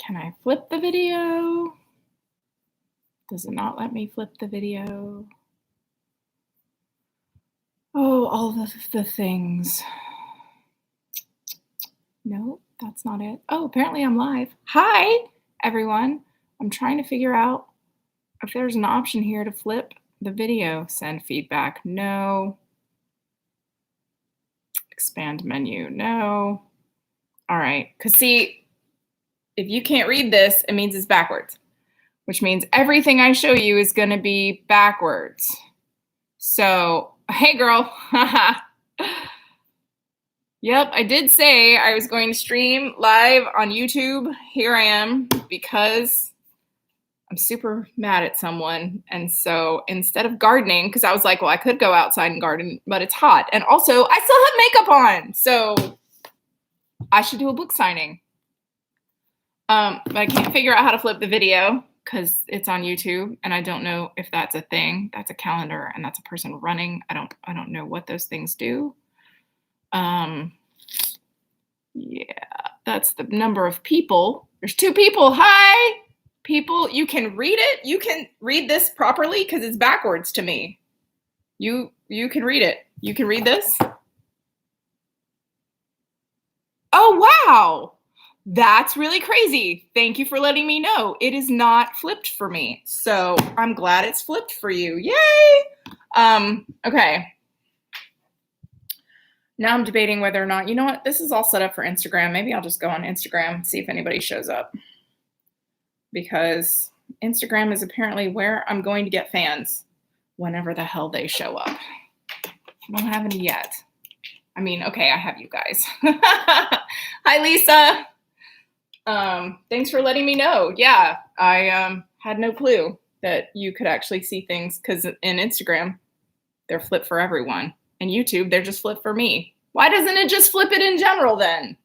Can I flip the video? Does it not let me flip the video? Oh, all the things. No, that's not it. Oh, apparently I'm live. Hi, everyone. I'm trying to figure out if there's an option here to flip the video. Send feedback. No. Expand menu. No. All right. Because see, if you can't read this, it means it's backwards, which means everything I show you is going to be backwards. So, hey, girl. Yep, I did say I was going to stream live on YouTube. Here I am because I'm super mad at someone. And so instead of gardening, because I was like, well, I could go outside and garden, but it's hot. And also, I still have makeup on. So I should do a book signing. But I can't figure out how to flip the video because it's on YouTube. And I don't know if that's a thing. That's a calendar and that's a person running. I don't know what those things do. Yeah, that's the number of people. There's 2 people. Hi, people. You can read it. You can read this properly because it's backwards to me. You can read it. You can read this. Oh, wow. That's really crazy. Thank you for letting me know. It is not flipped for me. So I'm glad it's flipped for you. Yay. Okay. Now I'm debating whether or not, you know what, this is all set up for Instagram. Maybe I'll just go on Instagram, see if anybody shows up. Because Instagram is apparently where I'm going to get fans whenever the hell they show up. I don't have any yet. I mean, okay, I have you guys. Hi, Lisa. Thanks for letting me know. Yeah, I had no clue that you could actually see things because in Instagram, they're flipped for everyone. And YouTube, they're just flipped for me. Why doesn't it just flip it in general then?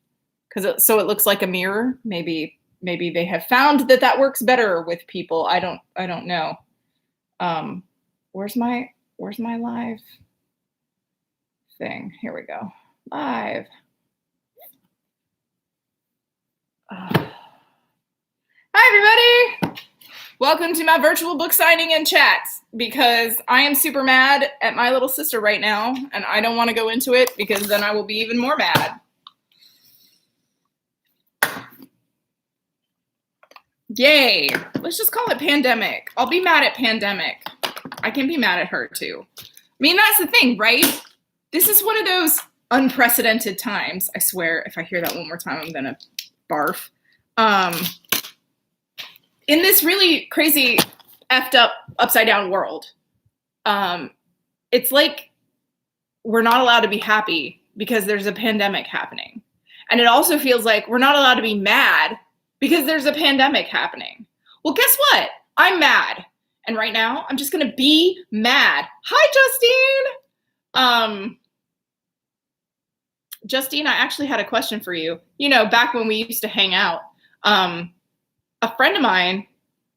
Because so it looks like a mirror. Maybe they have found that works better with people. I don't know. Where's my live thing? Here we go. Live. Hi everybody. Welcome to my virtual book signing and chat, because I am super mad at my little sister right now, and I don't want to go into it because then I will be even more mad. Yay. Let's just call it pandemic. I'll be mad at pandemic. I can be mad at her too. I mean, that's the thing, right? This is one of those unprecedented times. I swear, if I hear that one more time, I'm going to barf. In this really crazy, effed up, upside down world, it's like we're not allowed to be happy because there's a pandemic happening. And it also feels like we're not allowed to be mad because there's a pandemic happening. Well, guess what? I'm mad. And right now, I'm just going to be mad. Hi, Justine. Justine, I actually had a question for you. You know, back when we used to hang out, a friend of mine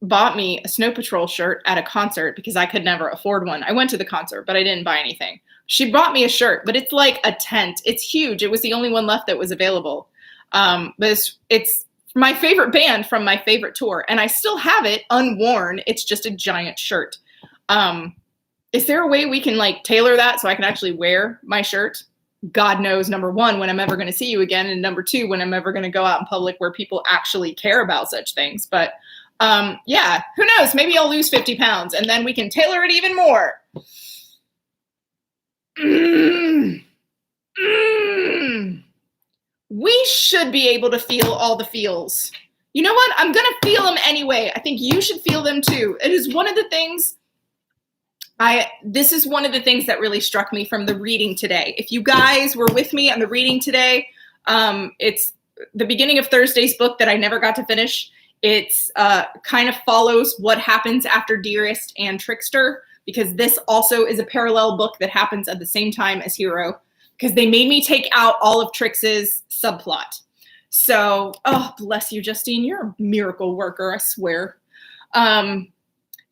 bought me a Snow Patrol shirt at a concert because I could never afford one. I went to the concert, but I didn't buy anything. She bought me a shirt, but it's like a tent. It's huge. It was the only one left that was available. But it's my favorite band from my favorite tour, and I still have it unworn. It's just a giant shirt. Is there a way we can like tailor that so I can actually wear my shirt? God knows, number 1, when I'm ever going to see you again, and number 2, when I'm ever going to go out in public where people actually care about such things. But yeah, who knows? Maybe I'll lose 50 pounds and then we can tailor it even more. We should be able to feel all the feels. You know what? I'm going to feel them anyway. I think you should feel them too. It is one of the things this is one of the things that really struck me from the reading today. If you guys were with me on the reading today, it's the beginning of Thursday's book that I never got to finish. It's kind of follows what happens after Dearest and Trickster, because this also is a parallel book that happens at the same time as Hero, because they made me take out all of Trix's subplot. So, oh, bless you, Justine. You're a miracle worker, I swear.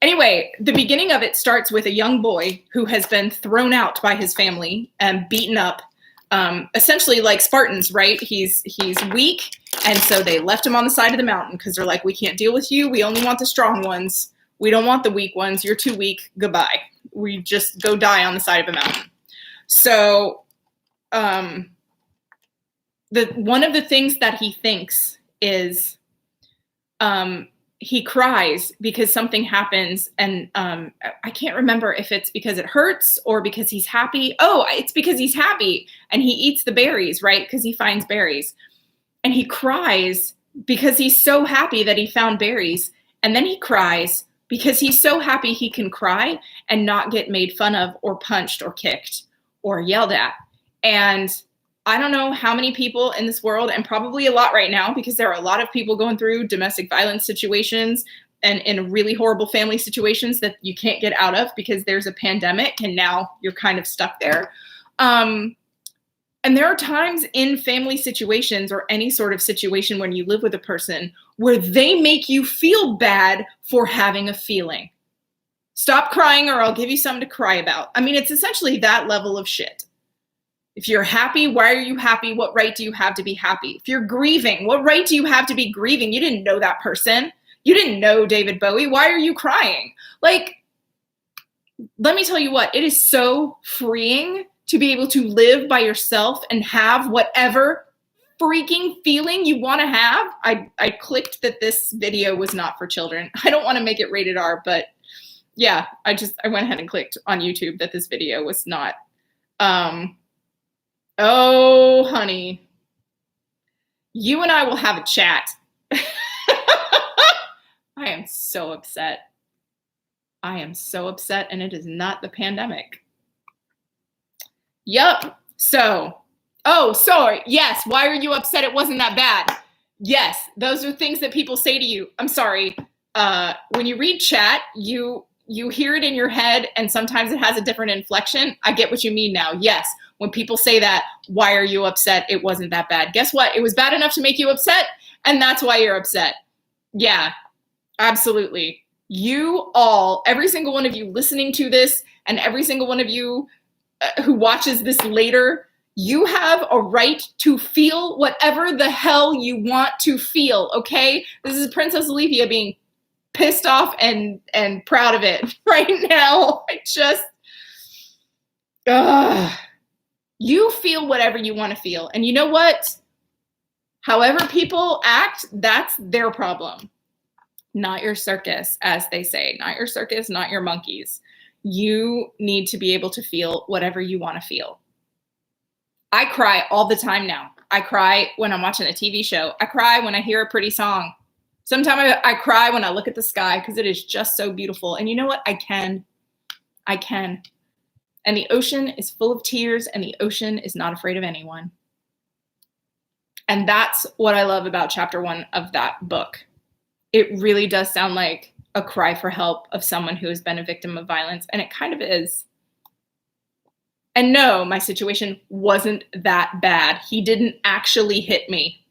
Anyway, the beginning of it starts with a young boy who has been thrown out by his family and beaten up, essentially like Spartans, right? He's weak. And so they left him on the side of the mountain because they're like, we can't deal with you. We only want the strong ones. We don't want the weak ones. You're too weak. Goodbye. We just go die on the side of a mountain. So one of the things that he thinks is he cries because something happens, and I can't remember if it's because it hurts or because he's happy. Oh, it's because he's happy, and he eats the berries, right? Because he finds berries. And he cries because he's so happy that he found berries. And then he cries because he's so happy he can cry and not get made fun of or punched or kicked or yelled at. And I don't know how many people in this world, and probably a lot right now, because there are a lot of people going through domestic violence situations and in really horrible family situations that you can't get out of because there's a pandemic and now you're kind of stuck there. And there are times in family situations or any sort of situation when you live with a person where they make you feel bad for having a feeling. Stop crying or I'll give you something to cry about. I mean, it's essentially that level of shit. If you're happy, why are you happy? What right do you have to be happy? If you're grieving, what right do you have to be grieving? You didn't know that person. You didn't know David Bowie. Why are you crying? Like, let me tell you what, it is so freeing to be able to live by yourself and have whatever freaking feeling you want to have. I clicked that this video was not for children. I don't want to make it rated R, but yeah, I went ahead and clicked on YouTube that this video was not. Oh, honey, you and I will have a chat. I am so upset. I am so upset, and it is not the pandemic. Yup. So, oh, sorry. Yes. Why are you upset? It wasn't that bad. Yes. Those are things that people say to you. I'm sorry. When you read chat, you hear it in your head and sometimes it has a different inflection. I get what you mean now. Yes. When people say that, why are you upset? It wasn't that bad. Guess what? It was bad enough to make you upset. And that's why you're upset. Yeah, absolutely. You all, every single one of you listening to this and every single one of you who watches this later, you have a right to feel whatever the hell you want to feel, okay? This is Princess Alethea being pissed off and proud of it right now. You feel whatever you want to feel. And you know what? However people act, that's their problem. Not your circus, as they say. Not your circus, not your monkeys. You need to be able to feel whatever you want to feel. I cry all the time now. I cry when I'm watching a TV show. I cry when I hear a pretty song. Sometimes I cry when I look at the sky because it is just so beautiful. And you know what? I can. And the ocean is full of tears, and the ocean is not afraid of anyone. And that's what I love about chapter 1 of that book. It really does sound like a cry for help of someone who has been a victim of violence, and it kind of is. And no, my situation wasn't that bad. He didn't actually hit me,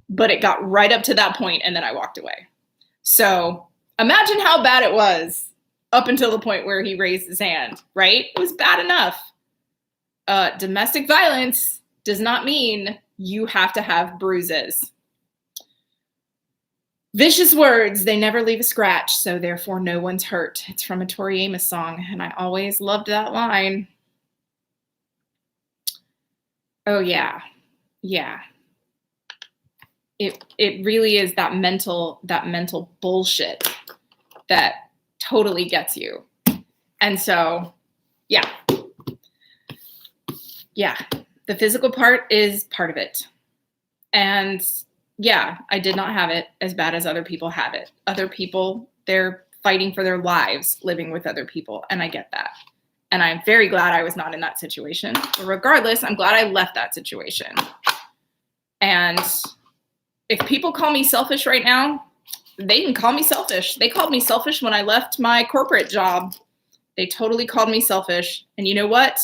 but it got right up to that point, and then I walked away. So imagine how bad it was up until the point where he raised his hand, right? It was bad enough. Domestic violence does not mean you have to have bruises. Vicious words, they never leave a scratch, so therefore no one's hurt. It's from a Tori Amos song, and I always loved that line. Oh, yeah. Yeah. It really is that mental bullshit that totally gets you. And so, yeah. Yeah. The physical part is part of it. And yeah, I did not have it as bad as other people have it. Other people, they're fighting for their lives living with other people, and I get that. And I'm very glad I was not in that situation. But regardless, I'm glad I left that situation. And if people call me selfish right now, they can call me selfish. They called me selfish when I left my corporate job. They totally called me selfish. And you know what?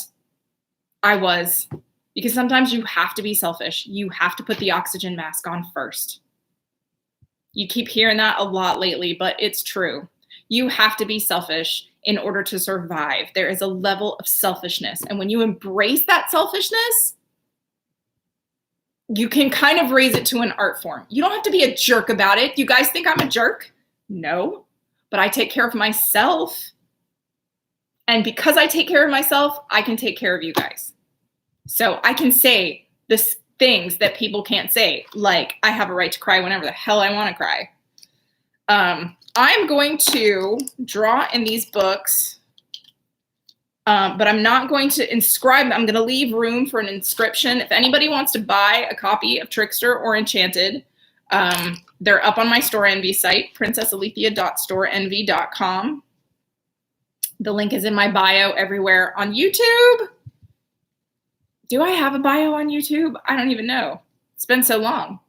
I was. Because sometimes you have to be selfish. You have to put the oxygen mask on first. You keep hearing that a lot lately, but it's true. You have to be selfish in order to survive. There is a level of selfishness. And when you embrace that selfishness, you can kind of raise it to an art form. You don't have to be a jerk about it. You guys think I'm a jerk? No, but I take care of myself. And because I take care of myself, I can take care of you guys. So I can say the things that people can't say, like I have a right to cry whenever the hell I want to cry. I'm going to draw in these books, but I'm not going to inscribe. I'm going to leave room for an inscription. If anybody wants to buy a copy of Trickster or Enchanted, they're up on my Store Envy site, princessalethea.storeenvy.com. The link is in my bio everywhere on YouTube. Do I have a bio on YouTube? I don't even know. It's been so long.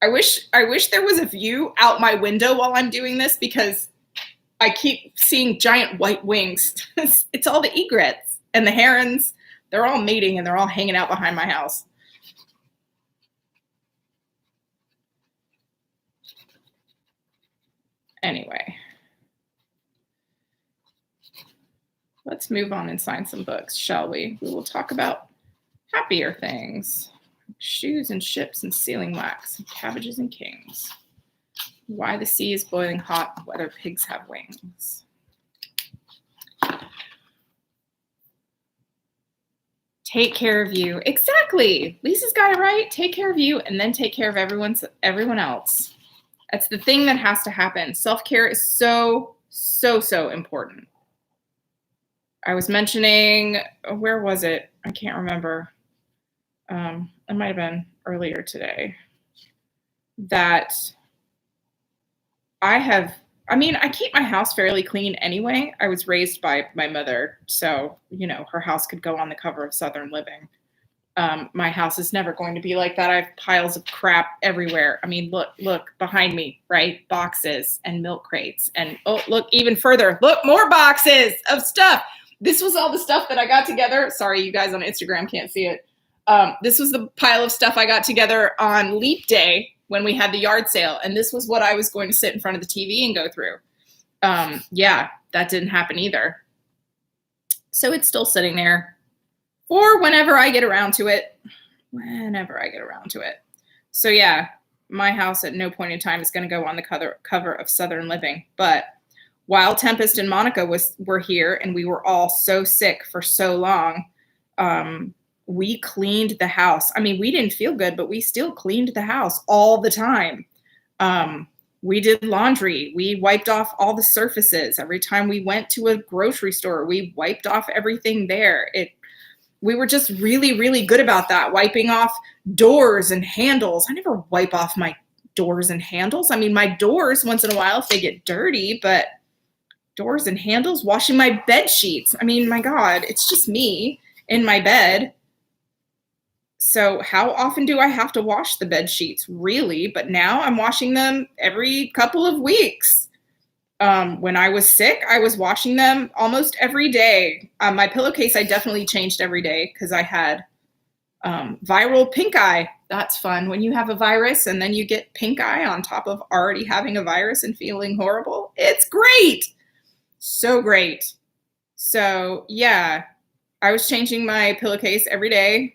I wish there was a view out my window while I'm doing this because I keep seeing giant white wings. It's all the egrets and the herons. They're all mating and they're all hanging out behind my house. Anyway, let's move on and sign some books, shall we? We will talk about happier things. Shoes and ships and sealing wax and cabbages and kings. Why the sea is boiling hot, whether pigs have wings. Take care of you. Exactly. Lisa's got it right. Take care of you and then take care of everyone else. That's the thing that has to happen. Self-care is so important. I was mentioning, where was it? I can't remember. It might have been earlier today, that I keep my house fairly clean anyway. I was raised by my mother, so, her house could go on the cover of Southern Living. My house is never going to be like that. I have piles of crap everywhere. I mean, look behind me, right? Boxes and milk crates. And oh, look even further. Look, more boxes of stuff. This was all the stuff that I got together. Sorry, you guys on Instagram can't see it. This was the pile of stuff I got together on Leap Day when we had the yard sale. And this was what I was going to sit in front of the TV and go through. Yeah, that didn't happen either. So it's still sitting there for whenever I get around to it. So yeah, my house at no point in time is going to go on the cover of Southern Living. But while Tempest and Monica were here and we were all so sick for so long, we cleaned the house. I mean, we didn't feel good, but we still cleaned the house all the time. We did laundry. We wiped off all the surfaces. Every time we went to a grocery store, we wiped off everything there. We were just really, really good about that, wiping off doors and handles. I never wipe off my doors and handles. I mean, my doors once in a while if they get dirty, but doors and handles, washing my bed sheets. I mean, my God, it's just me in my bed. So how often do I have to wash the bed sheets? Really? But now I'm washing them every couple of weeks. When I was sick, I was washing them almost every day. My pillowcase, I definitely changed every day because I had viral pink eye. That's fun. When you have a virus and then you get pink eye on top of already having a virus and feeling horrible, it's great. So great. So yeah, I was changing my pillowcase every day.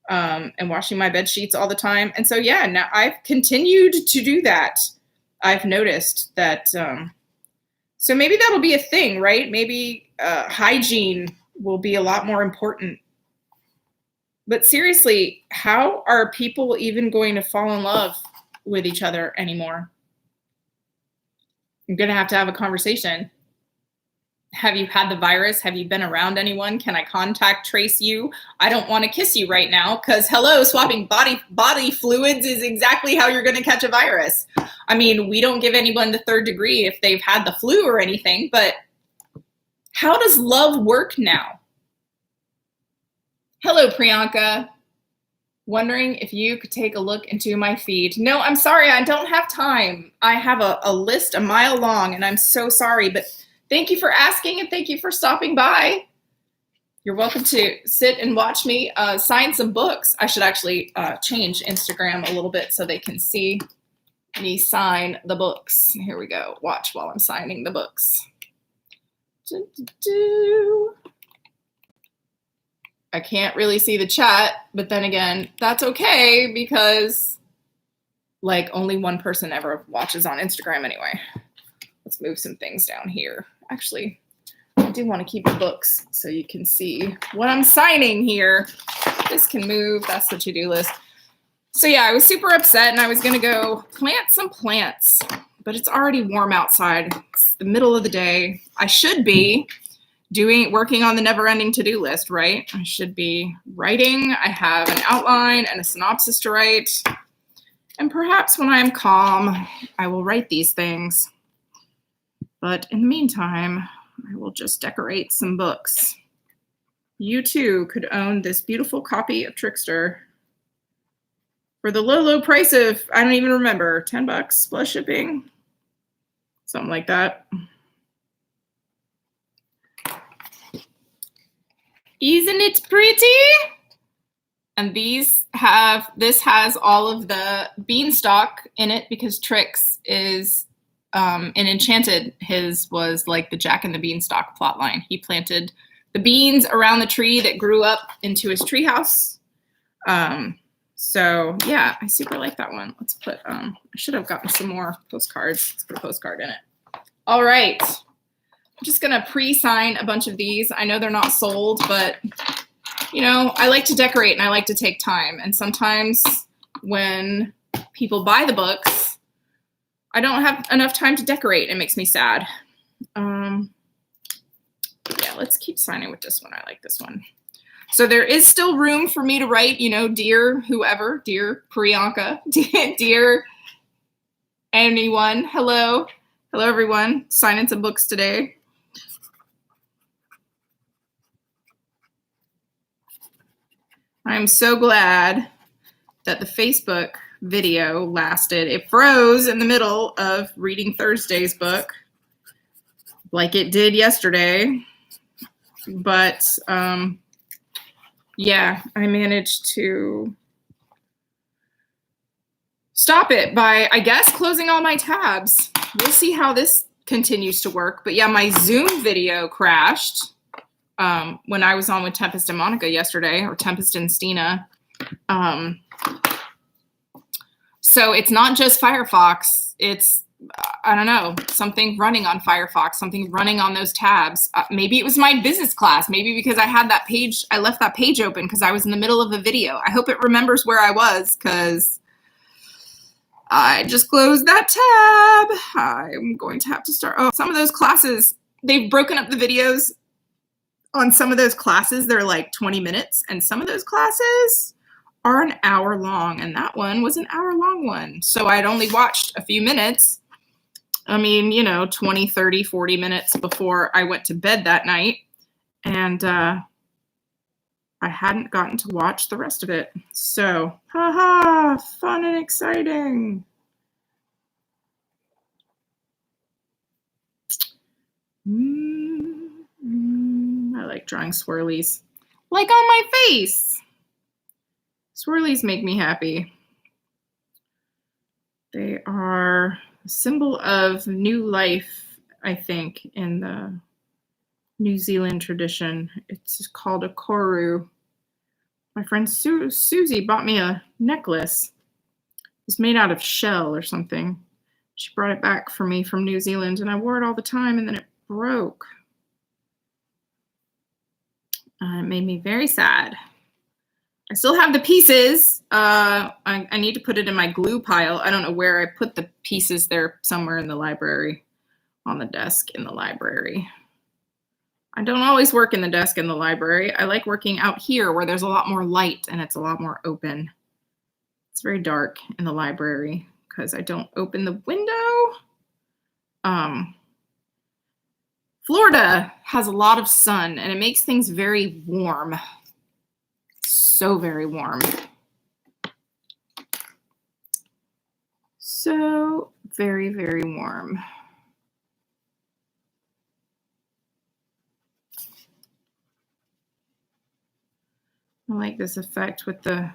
And washing my bed sheets all the time. And so, yeah, now I've continued to do that. I've noticed that. So maybe that'll be a thing, right? Maybe hygiene will be a lot more important. But seriously, how are people even going to fall in love with each other anymore? I'm going to have a conversation. Have you had the virus? Have you been around anyone? Can I contact trace you? I don't want to kiss you right now because hello, swapping body fluids is exactly how you're going to catch a virus. I mean, we don't give anyone the third degree if they've had the flu or anything, but how does love work now? Hello, Priyanka. Wondering if you could take a look into my feed. No, I'm sorry. I don't have time. I have a list a mile long and I'm so sorry, but thank you for asking and thank you for stopping by. You're welcome to sit and watch me sign some books. I should actually change Instagram a little bit so they can see me sign the books. Here we go. Watch while I'm signing the books. I can't really see the chat, but then again, that's okay because like only one person ever watches on Instagram anyway. Let's move some things down here. Actually, I do want to keep the books so you can see what I'm signing here. This can move. That's the to-do list. So yeah, I was super upset and I was going to go plant some plants, but it's already warm outside. It's the middle of the day. I should be working on the never-ending to-do list, right? I should be writing. I have an outline and a synopsis to write. And perhaps when I am calm, I will write these things. But in the meantime, I will just decorate some books. You too could own this beautiful copy of Trickster for the low, low price of, I don't even remember, $10 plus shipping, something like that. Isn't it pretty? And this has all of the beanstalk in it because Trix is in Enchanted. His was like the Jack and the Beanstalk plotline. He planted the beans around the tree that grew up into his treehouse. So yeah, I super like that one. Let's put, I should have gotten some more postcards. Let's put a postcard in it. All right. I'm just gonna pre-sign a bunch of these. I know they're not sold, but you know, I like to decorate and I like to take time. And sometimes when people buy the books, I don't have enough time to decorate. It makes me sad. Yeah, let's keep signing with this one. I like this one. So there is still room for me to write, you know, dear whoever, dear Priyanka, dear anyone. Hello. Hello, everyone. Signing some books today. I'm so glad that the Facebook video lasted. It froze in the middle of reading Thursday's book like it did yesterday. But yeah, I managed to stop it by, I guess, closing all my tabs. We'll see how this continues to work. But yeah, my Zoom video crashed when I was on with Tempest and Monica yesterday, or Tempest and Stina. So it's not just Firefox. It's, I don't know, something running on Firefox, something running on those tabs. Maybe it was my business class. Maybe because I had that page, I left that page open because I was in the middle of a video. I hope it remembers where I was because I just closed that tab. I'm going to have to start. Oh, some of those classes, they've broken up the videos. On some of those classes, they're like 20 minutes, and some of those classes are an hour long, and that one was an hour-long one. So I'd only watched a few minutes. I mean, you know, 20, 30, 40 minutes before I went to bed that night, and I hadn't gotten to watch the rest of it. So, haha, fun and exciting. I like drawing swirlies. Like on my face. Swirlies make me happy. They are a symbol of new life, I think, in the New Zealand tradition. It's called a koru. My friend Susie bought me a necklace. It was made out of shell or something. She brought it back for me from New Zealand, and I wore it all the time, and then it broke. It made me very sad. I still have the pieces. I need to put it in my glue pile. I don't know where I put the pieces. They're somewhere in the library, on the desk in the library. I don't always work in the desk in the library. I like working out here where there's a lot more light and it's a lot more open. It's very dark in the library because I don't open the window. Florida has a lot of sun and it makes things very warm. So very warm. So very, very warm. I like this effect with the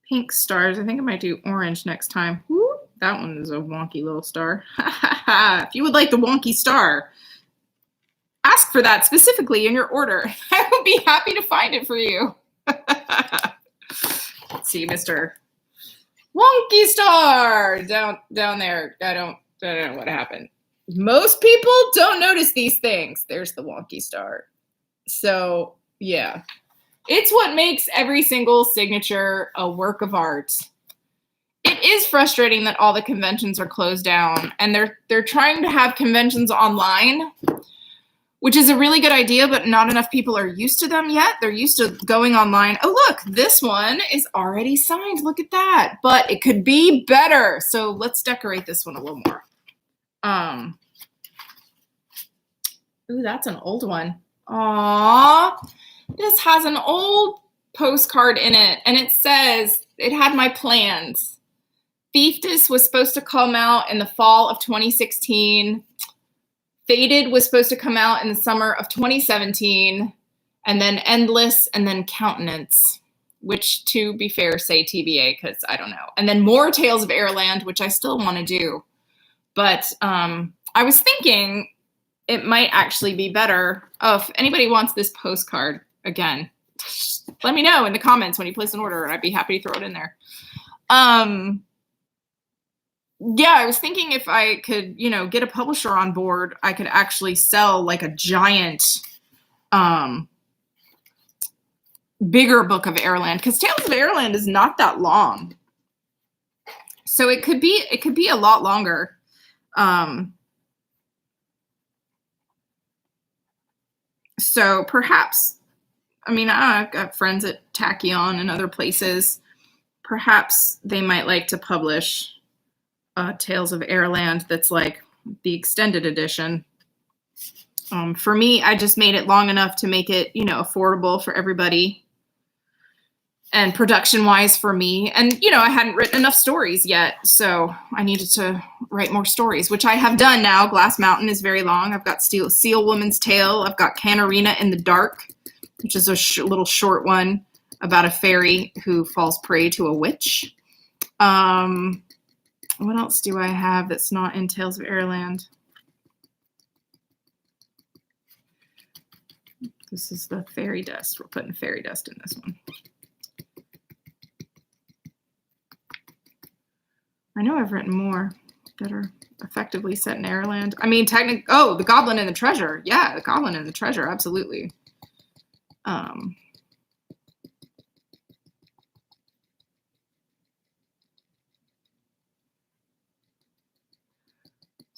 pink stars. I think I might do orange next time. Woo, that one is a wonky little star. If you would like the wonky star, ask for that specifically in your order. I would be happy to find it for you. Let's see, Mr. Wonky Star down there. I don't know what happened. Most people don't notice these things. There's the Wonky Star. So yeah, it's what makes every single signature a work of art. It is frustrating that all the conventions are closed down, and they're trying to have conventions online, which is a really good idea, but not enough people are used to them yet. They're used to going online. Oh, look, this one is already signed. Look at that. But it could be better. So let's decorate this one a little more. Ooh, that's an old one. Aww. This has an old postcard in it, and it says, it had my plans. Thiefdus was supposed to come out in the fall of 2016. Faded was supposed to come out in the summer of 2017. And then Endless, and then Countenance, which, to be fair, say TBA, because I don't know. And then more Tales of Airland, which I still want to do. But I was thinking it might actually be better. Oh, if anybody wants this postcard, again, let me know in the comments when you place an order, and I'd be happy to throw it in there. Yeah, I was thinking if I could, get a publisher on board, I could actually sell like a giant, bigger book of Airland, because Tales of Airland is not that long. So it could be a lot longer. So perhaps, I've got friends at Tachyon and other places. Perhaps they might like to publish Tales of Airland that's like the extended edition. For me, I just made it long enough to make it, affordable for everybody. And production-wise for me. And, I hadn't written enough stories yet, so I needed to write more stories, which I have done now. Glass Mountain is very long. I've got Seal Woman's Tale. I've got Canarina in the Dark, which is a little short one about a fairy who falls prey to a witch. What else do I have that's not in Tales of Airland? This is the fairy dust. We're putting fairy dust in this one. I know I've written more that are effectively set in Airland. The Goblin and the Treasure. Yeah, the Goblin and the Treasure, absolutely.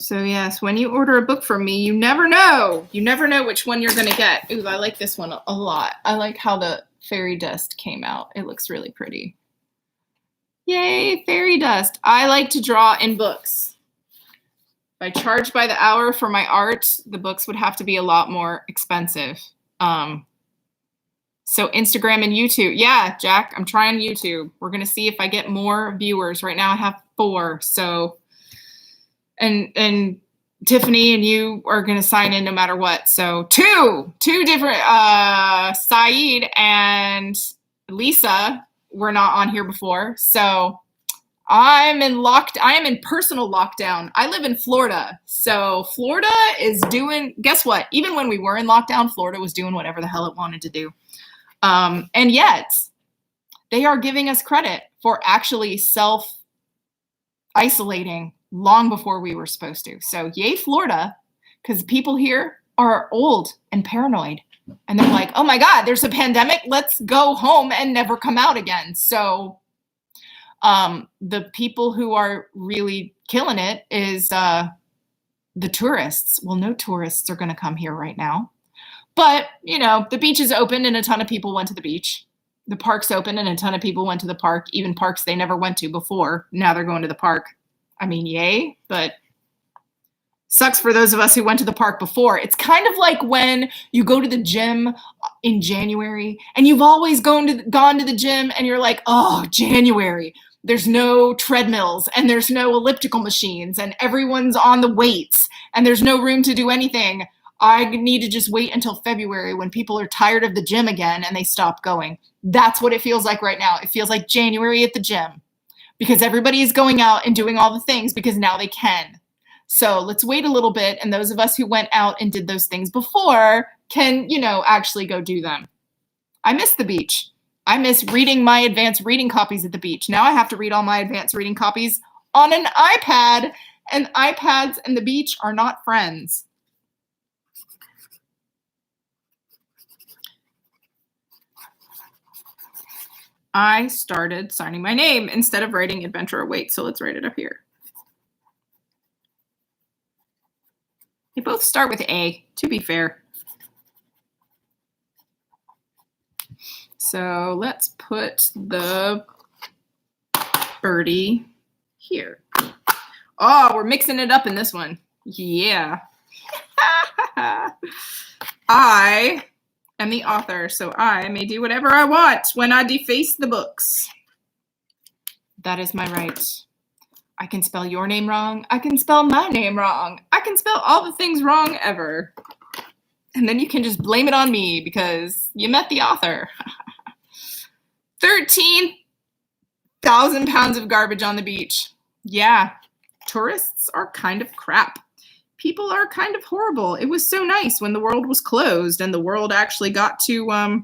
So yes, when you order a book from me, you never know. You never know which one you're going to get. Ooh, I like this one a lot. I like how the fairy dust came out. It looks really pretty. Yay, fairy dust. I like to draw in books. If I charged by the hour for my art, the books would have to be a lot more expensive. So Instagram and YouTube. Yeah, Jack, I'm trying YouTube. We're going to see if I get more viewers. Right now I have 4. So, and Tiffany and you are going to sign in no matter what. So two different, Saeed and Lisa were not on here before. So I am in personal lockdown. I live in Florida. So Florida is doing, guess what? Even when we were in lockdown, Florida was doing whatever the hell it wanted to do. And yet they are giving us credit for actually self-isolating long before we were supposed to. So yay, Florida, because people here are old and paranoid. And they're like, oh my God, there's a pandemic. Let's go home and never come out again. So the people who are really killing it is the tourists. Well, no tourists are going to come here right now. But, the beach is open and a ton of people went to the beach. The park's open and a ton of people went to the park, even parks they never went to before. Now they're going to the park. Yay, but sucks for those of us who went to the park before. It's kind of like when you go to the gym in January and you've always gone to the gym and you're like, oh, January. There's no treadmills and there's no elliptical machines and everyone's on the weights and there's no room to do anything. I need to just wait until February when people are tired of the gym again and they stop going. That's what it feels like right now. It feels like January at the gym because everybody is going out and doing all the things because now they can. So let's wait a little bit, and those of us who went out and did those things before can, actually go do them. I miss the beach. I miss reading my advanced reading copies at the beach. Now I have to read all my advanced reading copies on an iPad, and iPads and the beach are not friends. I started signing my name instead of writing Adventure Awaits, so let's write it up here. They both start with A, to be fair. So let's put the birdie here. Oh, we're mixing it up in this one. Yeah. I am the author, so I may do whatever I want when I deface the books. That is my right. I can spell your name wrong. I can spell my name wrong. I can spell all the things wrong ever. And then you can just blame it on me because you met the author. 13,000 pounds of garbage on the beach. Yeah, tourists are kind of crap. People are kind of horrible. It was so nice when the world was closed and the world actually got to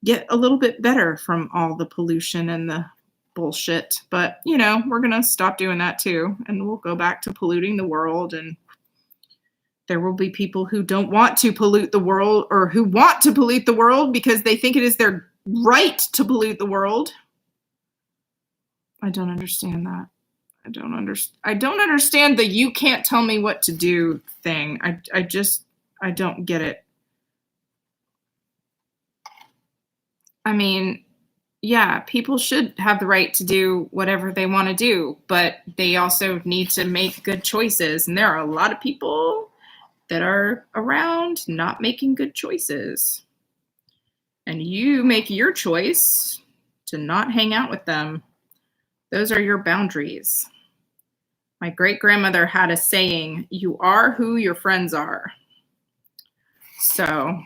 get a little bit better from all the pollution and the bullshit. But, we're going to stop doing that too. And we'll go back to polluting the world. And there will be people who don't want to pollute the world, or who want to pollute the world because they think it is their right to pollute the world. I don't understand that. I don't understand the you can't tell me what to do thing. I don't get it. I mean, yeah, people should have the right to do whatever they want to do, but they also need to make good choices. And there are a lot of people that are around not making good choices. And you make your choice to not hang out with them. Those are your boundaries. My great-grandmother had a saying, you are who your friends are. So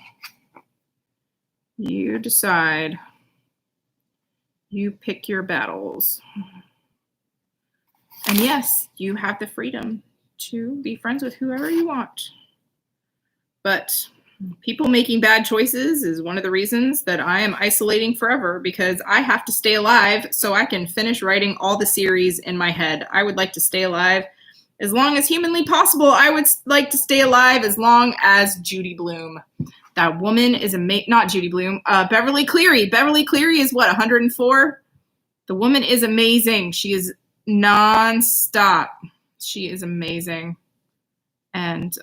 you decide. You pick your battles. And yes, you have the freedom to be friends with whoever you want. But people making bad choices is one of the reasons that I am isolating forever, because I have to stay alive so I can finish writing all the series in my head. I would like to stay alive as long as humanly possible. I would like to stay alive as long as Judy Blume. That woman is not Judy Blume, Beverly Cleary. Beverly Cleary is what, 104? The woman is amazing. She is nonstop. She is amazing. And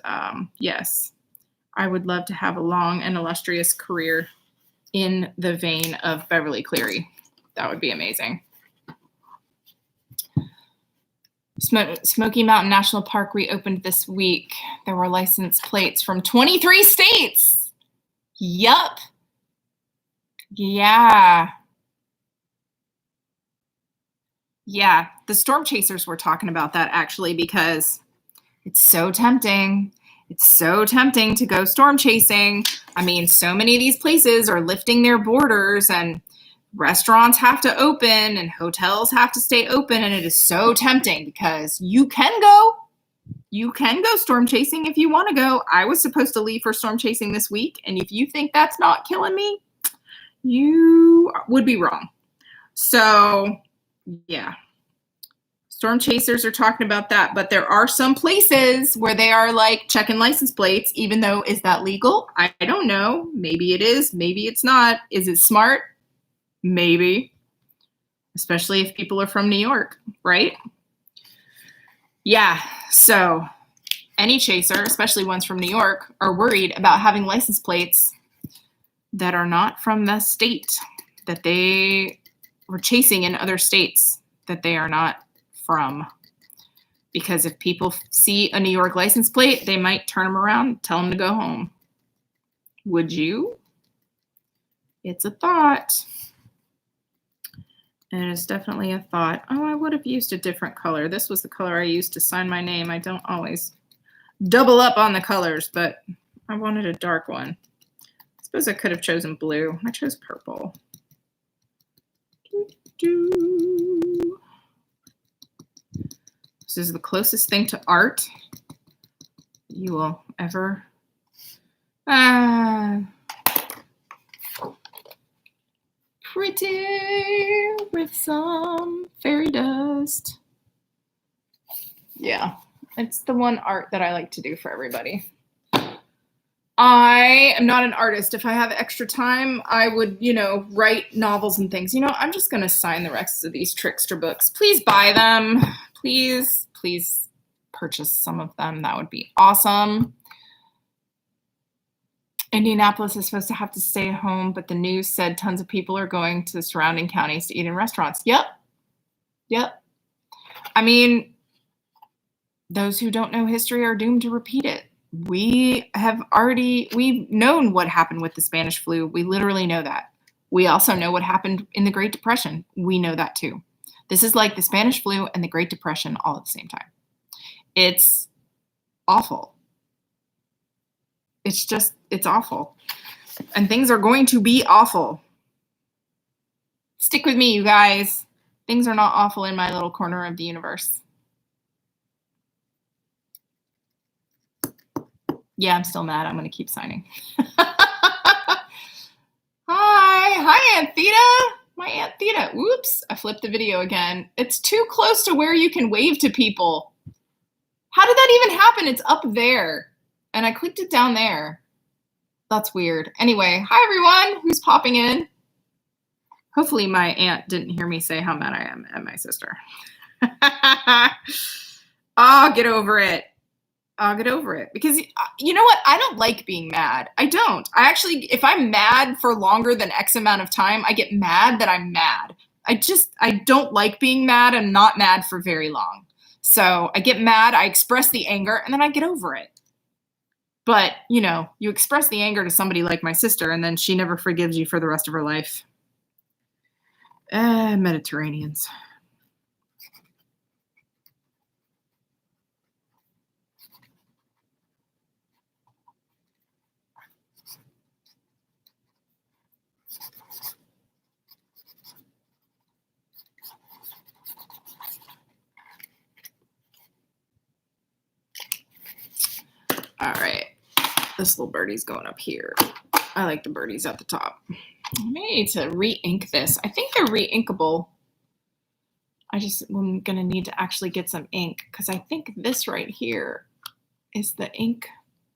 yes, I would love to have a long and illustrious career in the vein of Beverly Cleary. That would be amazing. Smoky Mountain National Park reopened this week. There were license plates from 23 states. Yup. Yeah. Yeah, the storm chasers were talking about that actually, because it's so tempting. It's so tempting to go storm chasing. I mean, so many of these places are lifting their borders, and restaurants have to open and hotels have to stay open. And it is so tempting because you can go storm chasing if you want to go. I was supposed to leave for storm chasing this week. And if you think that's not killing me, you would be wrong. So yeah, storm chasers are talking about that, but there are some places where they are like checking license plates, even though, is that legal? I don't know. Maybe it is, maybe it's not. Is it smart? Maybe, especially if people are from New York, right? Yeah, so any chaser, especially ones from New York, are worried about having license plates that are not from the state that they were chasing in other states that they are not from. Because if people see a New York license plate, they might turn them around, tell them to go home. Would you? It's a thought. And it is definitely a thought. Oh, I would have used a different color. This was the color I used to sign my name. I don't always double up on the colors, but I wanted a dark one. I suppose I could have chosen blue. I chose purple. This is the closest thing to art you will ever. Pretty with some fairy dust. Yeah, it's the one art that I like to do for everybody. I am not an artist. If I have extra time, I would, write novels and things. I'm just going to sign the rest of these trickster books. Please buy them. Please purchase some of them. That would be awesome. Indianapolis is supposed to have to stay home, but the news said tons of people are going to the surrounding counties to eat in restaurants. Yep. I mean, those who don't know history are doomed to repeat it. We've known what happened with the Spanish flu. We literally know that. We also know what happened in the Great Depression. We know that too. This is like the Spanish flu and the Great Depression all at the same time. It's awful. It's awful. And things are going to be awful. Stick with me, you guys. Things are not awful in my little corner of the universe. Yeah, I'm still mad. I'm going to keep signing. Hi, Aunt Theta. My Aunt Theta. Whoops, I flipped the video again. It's too close to where you can wave to people. How did that even happen? It's up there. And I clicked it down there. That's weird. Anyway, hi everyone who's popping in. Hopefully my aunt didn't hear me say how mad I am at my sister. I'll get over it. Because you know what? I don't like being mad. I don't. I actually, if I'm mad for longer than X amount of time, I get mad that I'm mad. I don't like being mad. I'm not mad for very long. So I get mad, I express the anger, and then I get over it. But, you express the anger to somebody like my sister, and then she never forgives you for the rest of her life. Mediterraneans. All right. This little birdie's going up here. I like the birdies at the top. I may need to re-ink this. I think they're re-inkable. I'm going to need to actually get some ink because I think this right here is the ink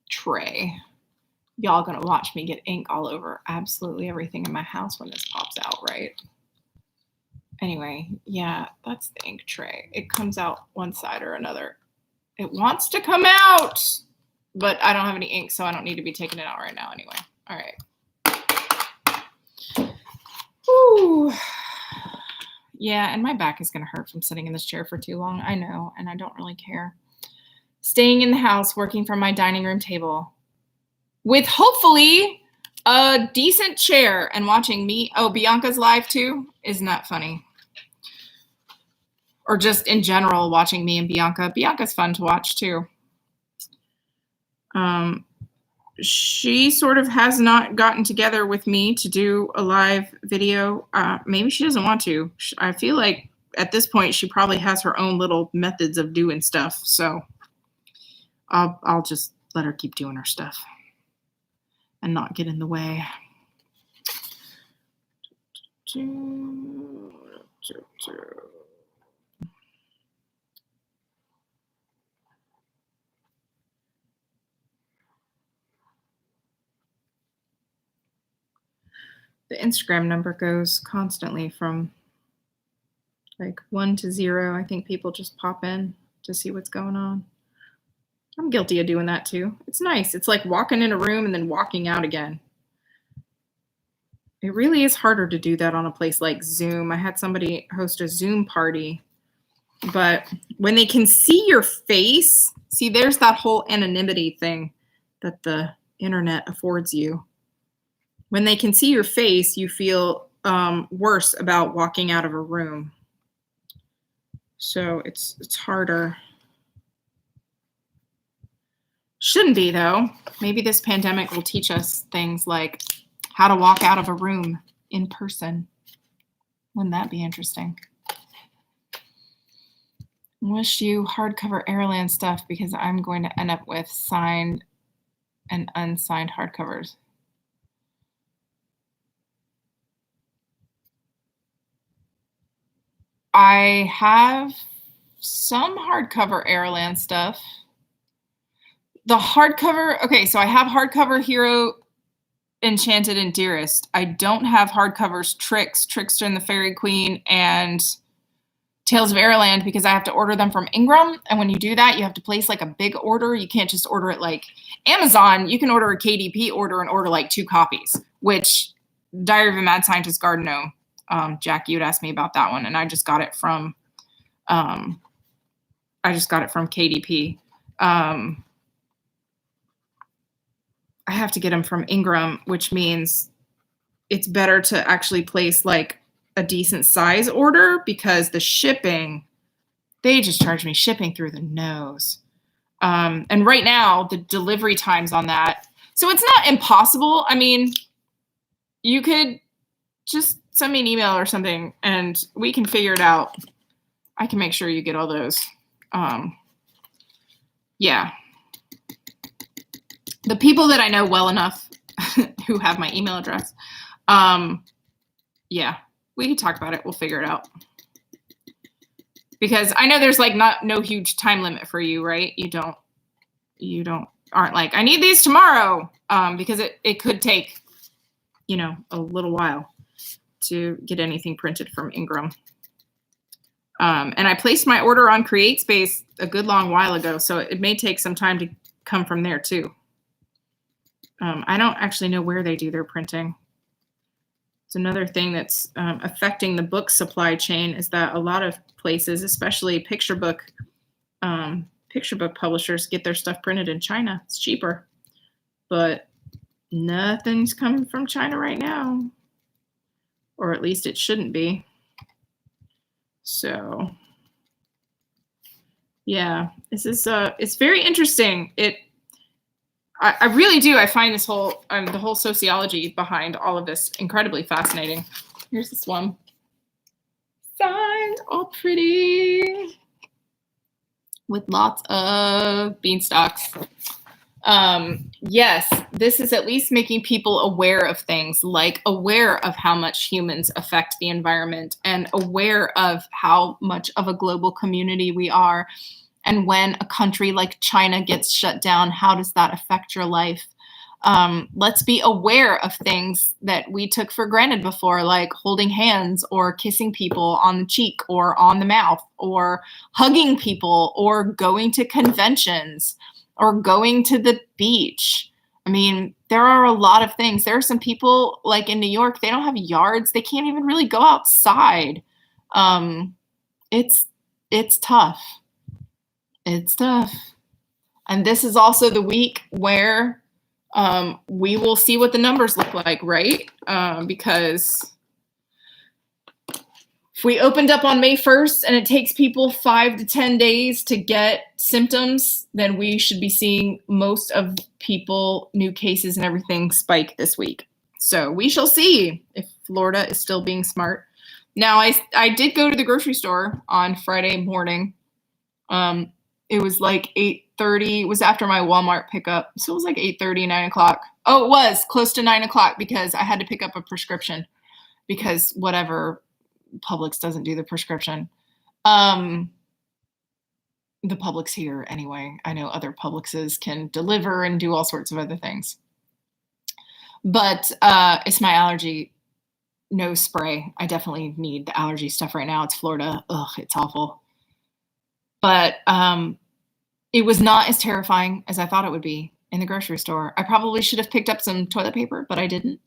tray. Y'all going to watch me get ink all over absolutely everything in my house when this pops out, right? Anyway, yeah, that's the ink tray. It comes out one side or another. It wants to come out. But I don't have any ink, so I don't need to be taking it out right now anyway. All right. Whew. Yeah, and my back is going to hurt from sitting in this chair for too long. I know, and I don't really care. Staying in the house, working from my dining room table with hopefully a decent chair and watching me. Oh, Bianca's live too? Isn't that funny? Or just in general, watching me and Bianca. Bianca's fun to watch too. She sort of has not gotten together with me to do a live video. Maybe she doesn't want to. I feel like at this point she probably has her own little methods of doing stuff. So I'll just let her keep doing her stuff and not get in the way. The Instagram number goes constantly from like 1 to 0. I think people just pop in to see what's going on. I'm guilty of doing that too. It's nice. It's like walking in a room and then walking out again. It really is harder to do that on a place like Zoom. I had somebody host a Zoom party, but when they can see your face, see, there's that whole anonymity thing that the internet affords you. When they can see your face, you feel worse about walking out of a room. So it's harder. Shouldn't be, though. Maybe this pandemic will teach us things like how to walk out of a room in person. Wouldn't that be interesting? Wish you hardcover Airland stuff because I'm going to end up with signed and unsigned hardcovers. I have some hardcover Airland stuff. The hardcover, okay, so I have hardcover Hero, Enchanted, and Dearest. I don't have hardcovers Tricks, Trickster and the Fairy Queen, and Tales of Airland because I have to order them from Ingram. And when you do that, you have to place like a big order. You can't just order it like Amazon. You can order a KDP order and order like 2 copies, which Diary of a Mad Scientist Garden Gnome. Jack, you'd asked me about that one, and I just got it from KDP. I have to get them from Ingram, which means it's better to actually place like a decent size order because the shipping, they just charge me shipping through the nose. And right now, the delivery times on that, so it's not impossible. I mean, you could just send me an email or something and we can figure it out. I can make sure you get all those. Yeah. The people that I know well enough who have my email address, yeah, we can talk about it. We'll figure it out. Because I know there's like no huge time limit for you, right? Aren't like, I need these tomorrow, because it could take, a little while to get anything printed from Ingram. And I placed my order on CreateSpace a good long while ago, so it may take some time to come from there too. I don't actually know where they do their printing. It's another thing that's affecting the book supply chain is that a lot of places, especially picture book publishers, get their stuff printed in China. It's cheaper, but nothing's coming from China right now, or at least it shouldn't be. So yeah, this is it's very interesting. I really do. I find this whole the whole sociology behind all of this incredibly fascinating. Here's this one, signed, all pretty, with lots of beanstalks. Yes, this is at least making people aware of things, like aware of how much humans affect the environment and aware of how much of a global community we are. And when a country like China gets shut down, how does that affect your life? Let's be aware of things that we took for granted before, like holding hands or kissing people on the cheek or on the mouth or hugging people or going to conventions or going to the beach. I mean, there are a lot of things. There are some people like in New York, they don't have yards. They can't even really go outside. It's tough. It's tough. And this is also the week where we will see what the numbers look like, right? Because if we opened up on May 1st and it takes people 5 to 10 days to get symptoms, then we should be seeing most of people, new cases and everything spike this week. So we shall see if Florida is still being smart. Now, I did go to the grocery store on Friday morning. It was like 8:30. It was after my Walmart pickup. So it was like 8:30, 9 o'clock. Oh, it was close to 9 o'clock because I had to pick up a prescription because whatever, Publix doesn't do the prescription. The Publix here anyway. I know other Publixes can deliver and do all sorts of other things. But it's my allergy nose spray. I definitely need the allergy stuff right now. It's Florida. Ugh, it's awful. But it was not as terrifying as I thought it would be in the grocery store. I probably should have picked up some toilet paper, but I didn't.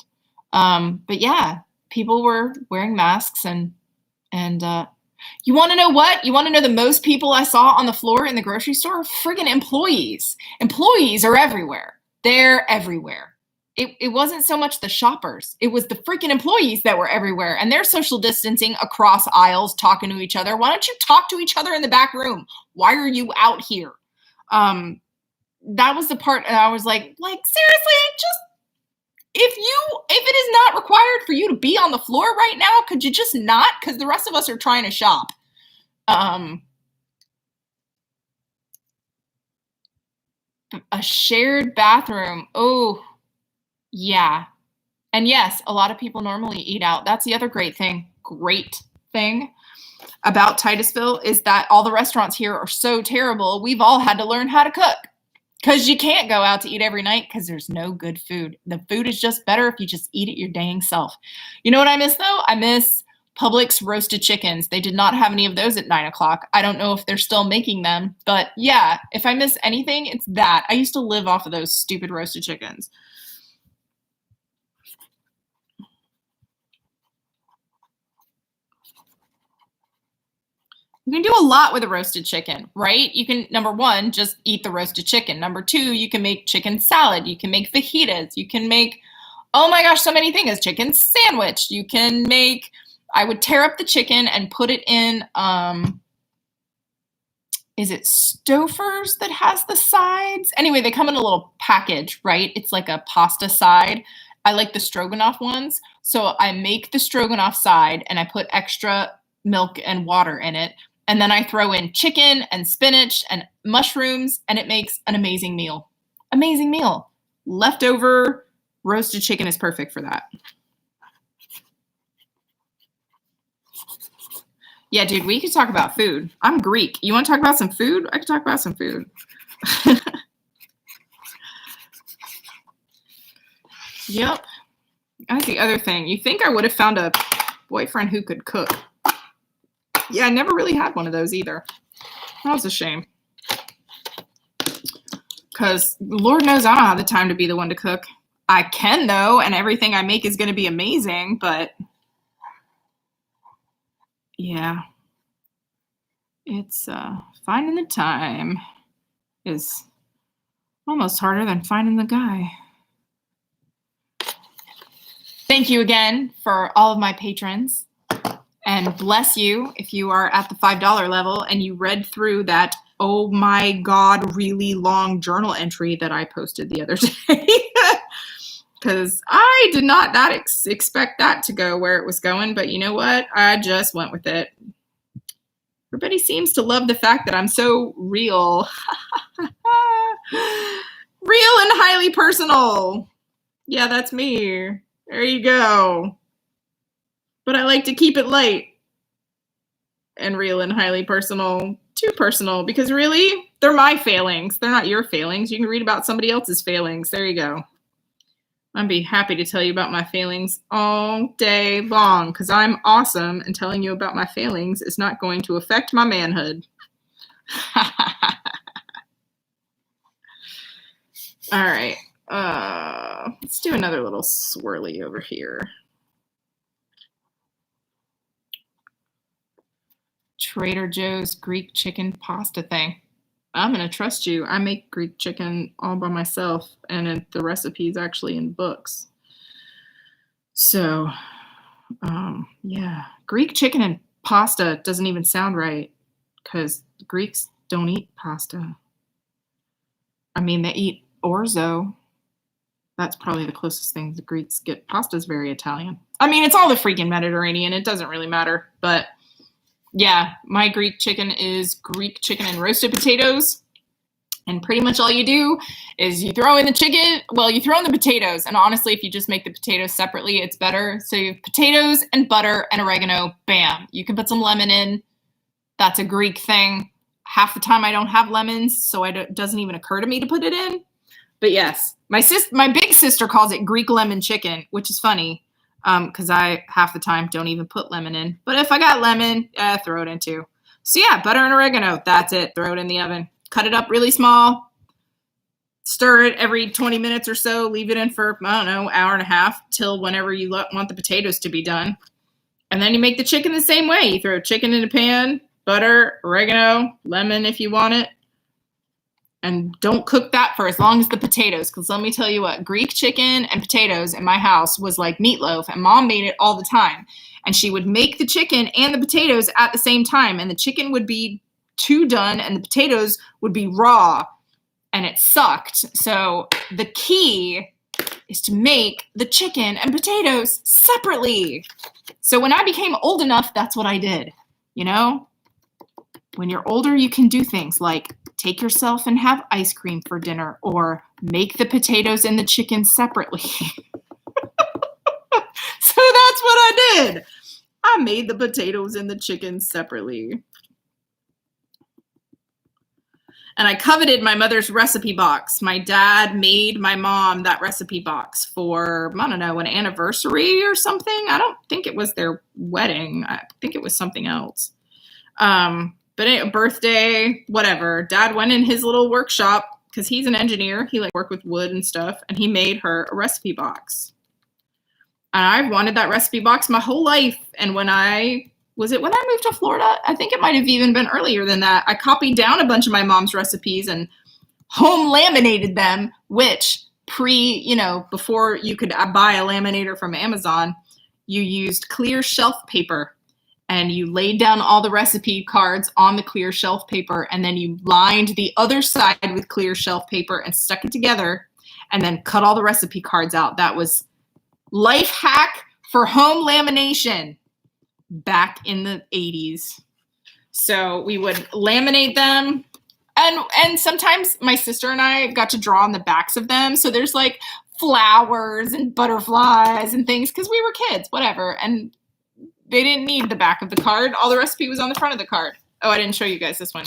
But yeah, people were wearing masks and you want to know what? You want to know the most people I saw on the floor in the grocery store? Friggin' employees. Employees are everywhere. They're everywhere. It wasn't so much the shoppers. It was the freaking employees that were everywhere. And they're social distancing across aisles, talking to each other. Why don't you talk to each other in the back room? Why are you out here? That was the part. And I was like seriously, just if it is not required for you to be on the floor right now, could you just not? Because the rest of us are trying to shop. A shared bathroom. Oh, yeah. And yes, a lot of people normally eat out. That's the other great thing about Titusville is that all the restaurants here are so terrible. We've all had to learn how to cook because you can't go out to eat every night because there's no good food. The food is just better if you just eat it your dang self. You know what I miss though? I miss Publix roasted chickens. They did not have any of those at 9 o'clock. I don't know if they're still making them, but yeah, if I miss anything, it's that. I used to live off of those stupid roasted chickens. You can do a lot with a roasted chicken, right? You can, number one, just eat the roasted chicken. Number two, you can make chicken salad. You can make fajitas. You can make, oh my gosh, so many things. Chicken sandwich. You can make, I would tear up the chicken and put it in, is it Stouffer's that has the sides? Anyway, they come in a little package, right? It's like a pasta side. I like the stroganoff ones. So I make the stroganoff side and I put extra milk and water in it. And then I throw in chicken and spinach and mushrooms, and it makes an amazing meal. Amazing meal. Leftover roasted chicken is perfect for that. Yeah, dude, we could talk about food. I'm Greek. You want to talk about some food? I could talk about some food. Yep. That's the other thing. You think I would have found a boyfriend who could cook. Yeah, I never really had one of those either. That was a shame. Because Lord knows I don't have the time to be the one to cook. I can, though, and everything I make is going to be amazing, but yeah. It's finding the time is almost harder than finding the guy. Thank you again for all of my patrons. And bless you if you are at the $5 level and you read through that, oh my God, really long journal entry that I posted the other day. Because I did not expect that to go where it was going. But you know what? I just went with it. Everybody seems to love the fact that I'm so real. Real and highly personal. Yeah, that's me. There you go. But I like to keep it light and real and highly personal. Too personal, because really, they're my failings. They're not your failings. You can read about somebody else's failings. There you go. I'd be happy to tell you about my failings all day long, because I'm awesome, and telling you about my failings is not going to affect my manhood. All right. Let's do another little swirly over here. Trader Joe's Greek chicken pasta thing. I'm going to trust you. I make Greek chicken all by myself, and the recipe's actually in books. So, yeah. Greek chicken and pasta doesn't even sound right, because Greeks don't eat pasta. I mean, they eat orzo. That's probably the closest thing the Greeks get. Pasta's very Italian. I mean, it's all the freaking Mediterranean. It doesn't really matter, but yeah, my Greek chicken is Greek chicken and roasted potatoes. And pretty much all you do is you throw in the chicken. Well, you throw in the potatoes. And honestly, if you just make the potatoes separately, it's better. So you have potatoes and butter and oregano. Bam. You can put some lemon in. That's a Greek thing. Half the time I don't have lemons, so it doesn't even occur to me to put it in. But yes, my big sister calls it Greek lemon chicken, which is funny. Because I, half the time, don't even put lemon in. But if I got lemon, throw it in too. So yeah, butter and oregano, that's it. Throw it in the oven. Cut it up really small. Stir it every 20 minutes or so. Leave it in for, I don't know, hour and a half, till whenever you want the potatoes to be done. And then you make the chicken the same way. You throw chicken in a pan, butter, oregano, lemon if you want it. And don't cook that for as long as the potatoes, because let me tell you what, Greek chicken and potatoes in my house was like meatloaf, and Mom made it all the time. And she would make the chicken and the potatoes at the same time, and the chicken would be too done, and the potatoes would be raw, and it sucked. So the key is to make the chicken and potatoes separately. So when I became old enough, that's what I did. You know, when you're older, you can do things like take yourself and have ice cream for dinner, or make the potatoes and the chicken separately. So that's what I did. I made the potatoes and the chicken separately. And I coveted my mother's recipe box. My dad made my mom that recipe box for, I don't know, an anniversary or something. I don't think it was their wedding. I think it was something else. But a birthday, whatever. Dad went in his little workshop because he's an engineer. He worked with wood and stuff, and he made her a recipe box. And I've wanted that recipe box my whole life. And when I moved to Florida? I think it might have even been earlier than that. I copied down a bunch of my mom's recipes and home laminated them, which before you could buy a laminator from Amazon, you used clear shelf paper. And you laid down all the recipe cards on the clear shelf paper, and then you lined the other side with clear shelf paper and stuck it together, and then cut all the recipe cards out. That was life hack for home lamination back in the 80s. So we would laminate them, and sometimes my sister and I got to draw on the backs of them. So there's flowers and butterflies and things because we were kids, whatever. And they didn't need the back of the card. All the recipe was on the front of the card. Oh, I didn't show you guys this one.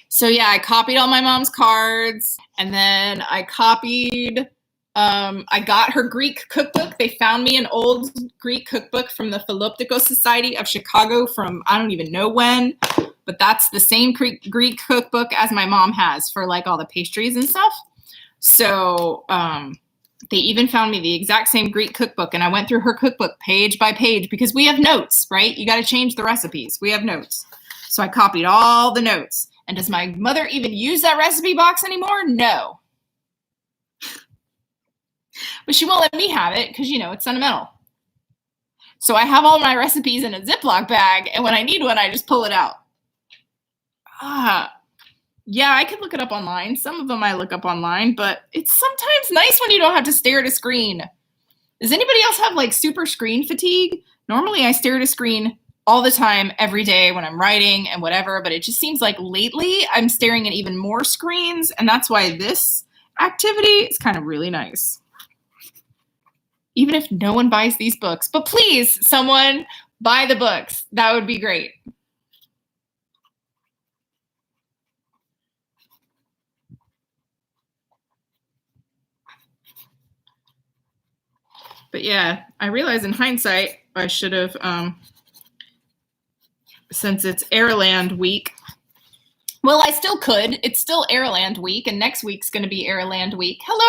So yeah, I copied all my mom's cards, and then I copied, I got her Greek cookbook. They found me an old Greek cookbook from the Philoptical Society of Chicago from I don't even know when, but that's the same Greek cookbook as my mom has for all the pastries and stuff. So, they even found me the exact same Greek cookbook, and I went through her cookbook page by page because we have notes, right? You got to change the recipes. We have notes. So I copied all the notes. And does my mother even use that recipe box anymore? No. But she won't let me have it because, it's sentimental. So I have all my recipes in a Ziploc bag, and when I need one, I just pull it out. Yeah, I could look it up online. Some of them I look up online, but it's sometimes nice when you don't have to stare at a screen. Does anybody else have super screen fatigue? Normally I stare at a screen all the time, every day when I'm writing and whatever, but it just seems like lately I'm staring at even more screens, and that's why this activity is kind of really nice. Even if no one buys these books, but please, someone buy the books. That would be great. But yeah, I realize in hindsight, I should have, since it's Airland week, well, I still could. It's still Airland week, and next week's going to be Airland week. Hello,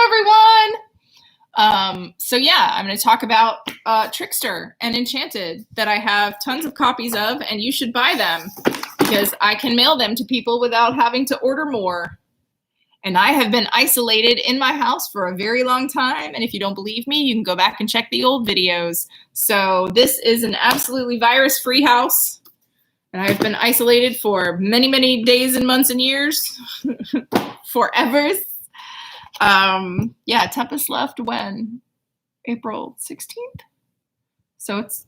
everyone. So yeah, I'm going to talk about Trickster and Enchanted that I have tons of copies of, and you should buy them because I can mail them to people without having to order more. And I have been isolated in my house for a very long time. And if you don't believe me, you can go back and check the old videos. So this is an absolutely virus-free house. And I've been isolated for many, many days and months and years. Forever. Yeah, Tempest left when? April 16th? So it's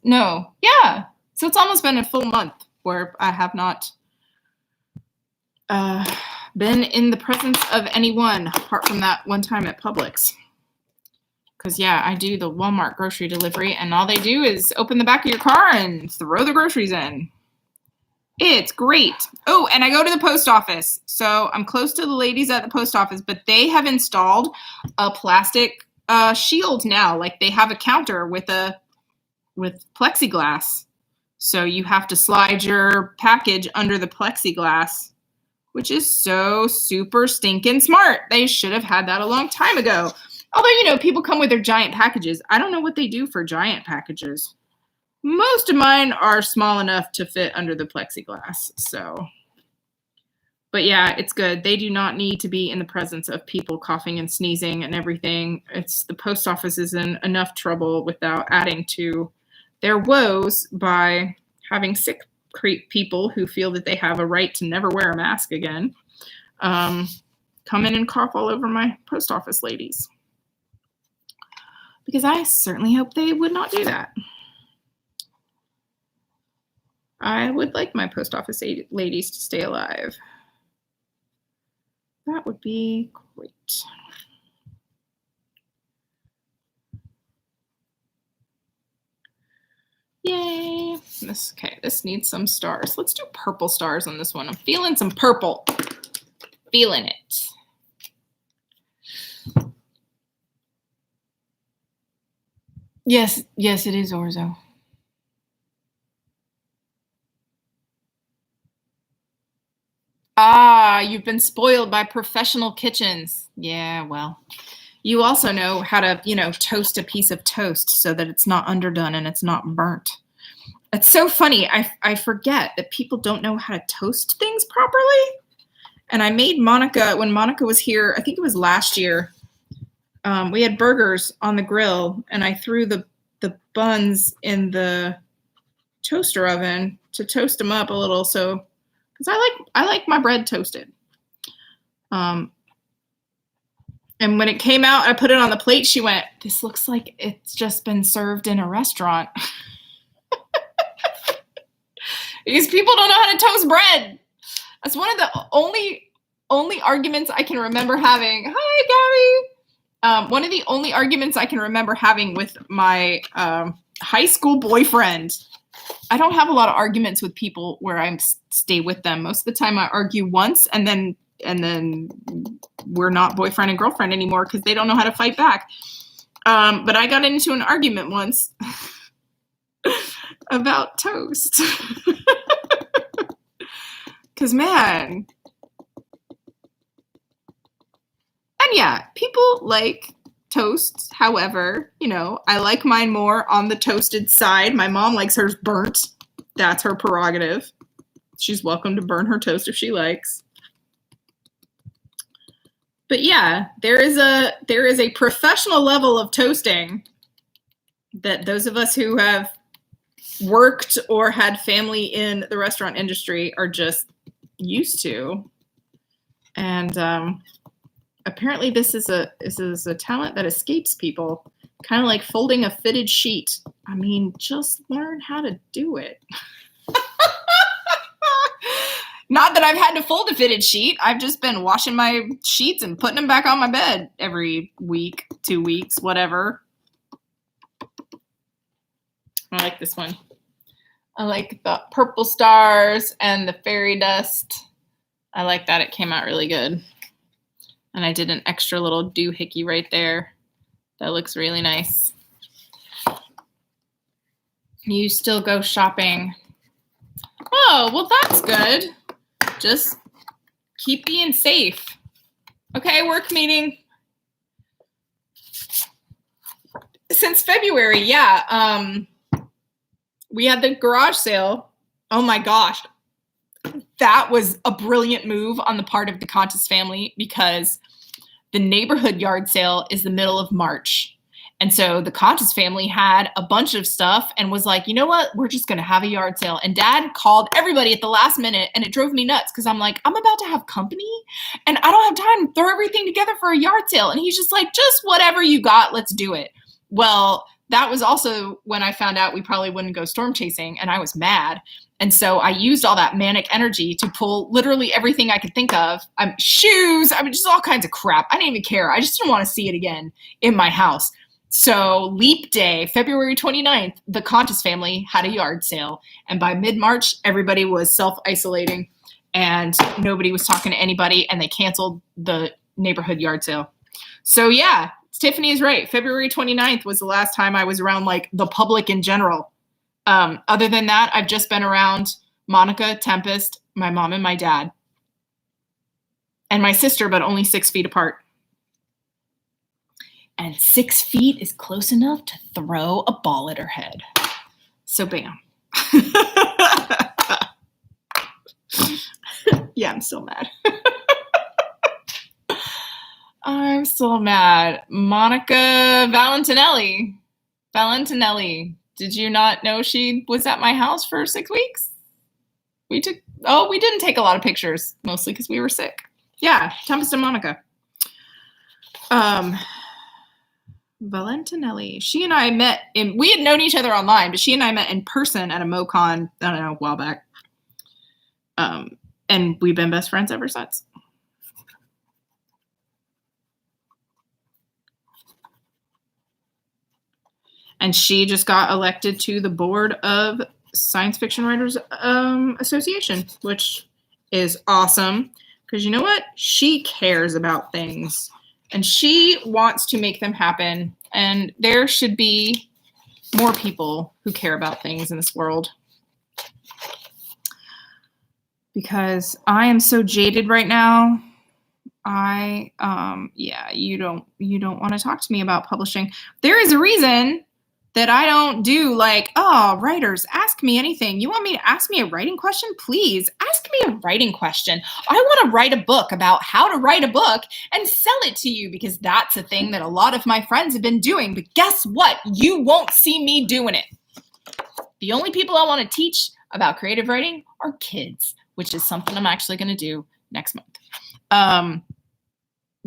almost been a full month where I have not been in the presence of anyone apart from that one time at Publix. Because, yeah, I do the Walmart grocery delivery, and all they do is open the back of your car and throw the groceries in. It's great. Oh, and I go to the post office. So I'm close to the ladies at the post office, but they have installed a plastic shield now. They have a counter with plexiglass. So you have to slide your package under the plexiglass, which is so super stinking smart. They should have had that a long time ago. Although, people come with their giant packages. I don't know what they do for giant packages. Most of mine are small enough to fit under the plexiglass. But yeah, it's good. They do not need to be in the presence of people coughing and sneezing and everything. The post office is in enough trouble without adding to their woes by having sick people who feel that they have a right to never wear a mask again come in and cough all over my post office ladies. Because I certainly hope they would not do that. I would like my post office ladies to stay alive. That would be great. Yay. This needs some stars. Let's do purple stars on this one. I'm feeling some purple. Feeling it. Yes, it is orzo. Ah, you've been spoiled by professional kitchens. Yeah, well, you also know how to, toast a piece of toast so that it's not underdone and it's not burnt. It's so funny. I forget that people don't know how to toast things properly. And I made Monica, when Monica was here, I think it was last year, we had burgers on the grill, and I threw the buns in the toaster oven to toast them up a little, so because I like my bread toasted. And when it came out, I put it on the plate. She went, "This looks like it's just been served in a restaurant." Because people don't know how to toast bread. That's one of the only arguments I can remember having. Hi, Gabby. One of the only arguments I can remember having with my high school boyfriend. I don't have a lot of arguments with people where I stay with them. Most of the time I argue once and then we're not boyfriend and girlfriend anymore because they don't know how to fight back. But I got into an argument once about toast. Because, man. And yeah, people like toast. However, I like mine more on the toasted side. My mom likes hers burnt. That's her prerogative. She's welcome to burn her toast if she likes. But yeah, there is a professional level of toasting that those of us who have worked or had family in the restaurant industry are just used to. And apparently this is a talent that escapes people, kind of like folding a fitted sheet. I mean, just learn how to do it. Not that I've had to fold a fitted sheet. I've just been washing my sheets and putting them back on my bed every week, 2 weeks, whatever. I like this one. I like the purple stars and the fairy dust. I like that. It came out really good. And I did an extra little doohickey right there. That looks really nice. You still go shopping. Oh, well, that's good. Just keep being safe. Okay, work meeting. Since February, yeah. We had the garage sale. Oh my gosh. That was a brilliant move on the part of the Contis family because the neighborhood yard sale is the middle of March. And so the Contis family had a bunch of stuff and was like, you know what? We're just going to have a yard sale. And Dad called everybody at the last minute, and it drove me nuts because I'm like, I'm about to have company and I don't have time to throw everything together for a yard sale. And he's just like, just whatever you got, let's do it. Well, that was also when I found out we probably wouldn't go storm chasing, and I was mad. And so I used all that manic energy to pull literally everything I could think of. Shoes, just all kinds of crap. I didn't even care. I just didn't want to see it again in my house. So Leap Day, February 29th, the Contis family had a yard sale. And by mid-March, everybody was self-isolating and nobody was talking to anybody, and they canceled the neighborhood yard sale. So yeah, Tiffany is right. February 29th was the last time I was around like the public in general. Other than that, I've just been around Monica, Tempest, my mom, and my dad. And my sister, but only 6 feet apart. And 6 feet is close enough to throw a ball at her head. So bam. Yeah, I'm still mad. I'm still mad. Monica Valentinelli. Did you not know she was at my house for 6 weeks? We didn't take a lot of pictures, mostly because we were sick. Yeah, Tempest and Monica. Valentinelli. She and I met we had known each other online, but she and I met in person at a MoCon, I don't know, a while back. And we've been best friends ever since. And she just got elected to the board of Science Fiction Writers Association, which is awesome because you know what? She cares about things and she wants to make them happen. And there should be more people who care about things in this world. Because I am so jaded right now. You don't want to talk to me about publishing. There is a reason that I don't do like, oh, writers, ask me anything. You want me to ask me a writing question? Please ask me a writing question. I want to write a book about how to write a book and sell it to you because that's a thing that a lot of my friends have been doing. But guess what? You won't see me doing it. The only people I want to teach about creative writing are kids, which is something I'm actually going to do next month.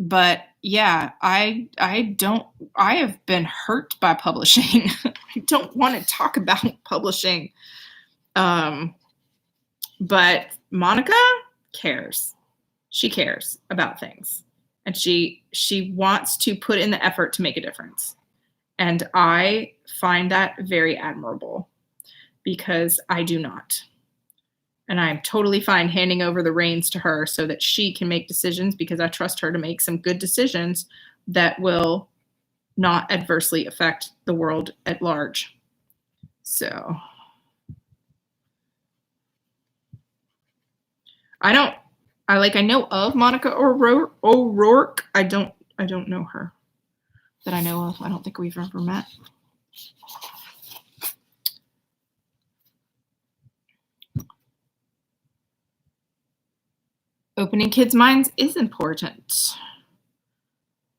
But yeah, I have been hurt by publishing. I don't want to talk about publishing. But Monica cares. She cares about things. And she wants to put in the effort to make a difference. And I find that very admirable because I do not. And I'm totally fine handing over the reins to her so that she can make decisions because I trust her to make some good decisions that will not adversely affect the world at large. So I know of Monica O'Rourke. I don't know her that I know of. I don't think we've ever met. Opening kids' minds is important.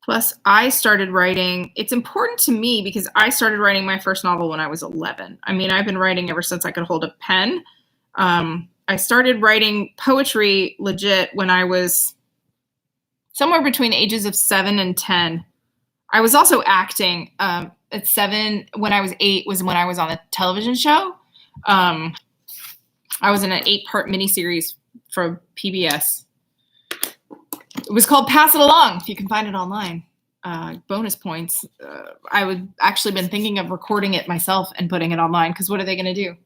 Plus, I started writing. It's important to me because I started writing my first novel when I was 11. I mean, I've been writing ever since I could hold a pen. I started writing poetry legit when I was somewhere between the ages of 7 and 10. I was also acting at 7. When I was 8 was when I was on a television show. I was in an 8-part miniseries from PBS. It was called Pass It Along, if you can find it online. Bonus points. I would actually been thinking of recording it myself and putting it online because what are they going to do?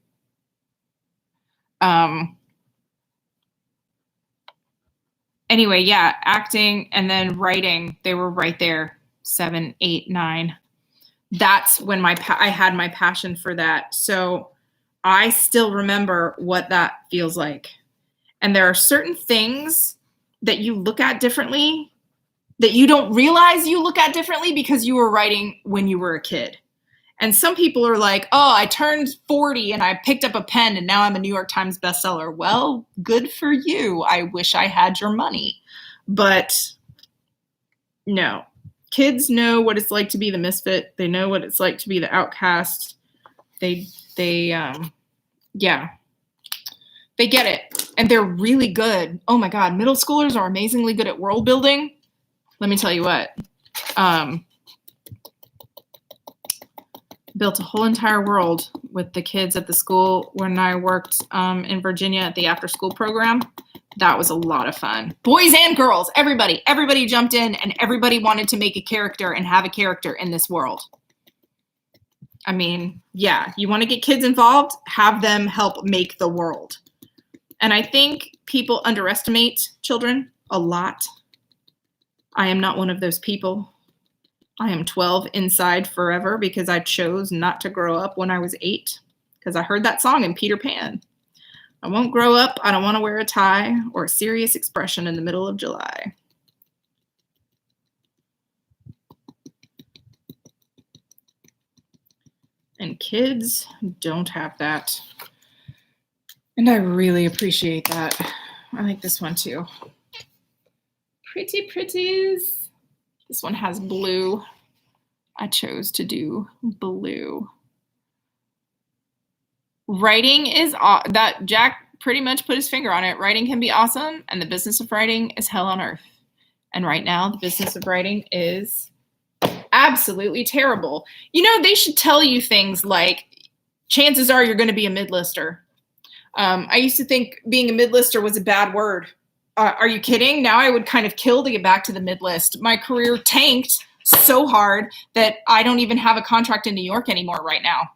Anyway, yeah, acting and then writing, they were right there, 7, 8, 9. That's when I had my passion for that. So I still remember what that feels like. And there are certain things that you look at differently that you don't realize you look at differently because you were writing when you were a kid. And some people are like, oh, I turned 40 and I picked up a pen and now I'm a New York Times bestseller. Well, good for you. I wish I had your money. But no, kids know what it's like to be the misfit. They know what it's like to be the outcast. They get it. And they're really good. Oh my God, middle schoolers are amazingly good at world building. Let me tell you what. Built a whole entire world with the kids at the school when I worked in Virginia at the after school program. That was a lot of fun. Boys and girls, everybody jumped in and everybody wanted to make a character and have a character in this world. I mean, yeah, you want to get kids involved, have them help make the world. And I think people underestimate children a lot. I am not one of those people. I am 12 inside forever because I chose not to grow up when I was 8 because I heard that song in Peter Pan. I won't grow up. I don't want to wear a tie or a serious expression in the middle of July. And kids don't have that. And I really appreciate that. I like this one too. Pretty pretties. This one has blue. I chose to do blue. Writing is that Jack pretty much put his finger on it. Writing can be awesome, and the business of writing is hell on earth. And right now, the business of writing is absolutely terrible. You know, they should tell you things like, chances are you're going to be a mid-lister. I used to think being a mid-lister was a bad word. Are you kidding? Now I would kind of kill to get back to the mid-list. My career tanked so hard that I don't even have a contract in New York anymore right now.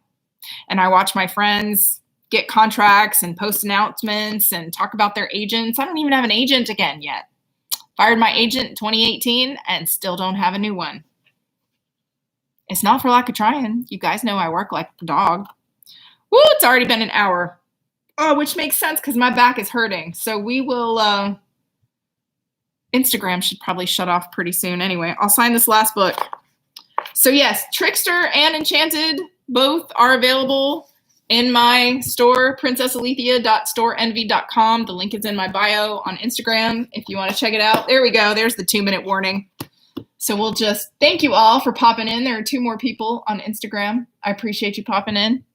And I watch my friends get contracts and post announcements and talk about their agents. I don't even have an agent again yet. Fired my agent in 2018 and still don't have a new one. It's not for lack of trying. You guys know I work like a dog. Woo, it's already been an hour. Oh, which makes sense because my back is hurting. So we will, Instagram should probably shut off pretty soon anyway. I'll sign this last book. So yes, Trickster and Enchanted both are available in my store, princessalethea.storeenvy.com. The link is in my bio on Instagram if you want to check it out. There we go. There's the 2-minute warning. So we'll just thank you all for popping in. There are 2 more people on Instagram. I appreciate you popping in.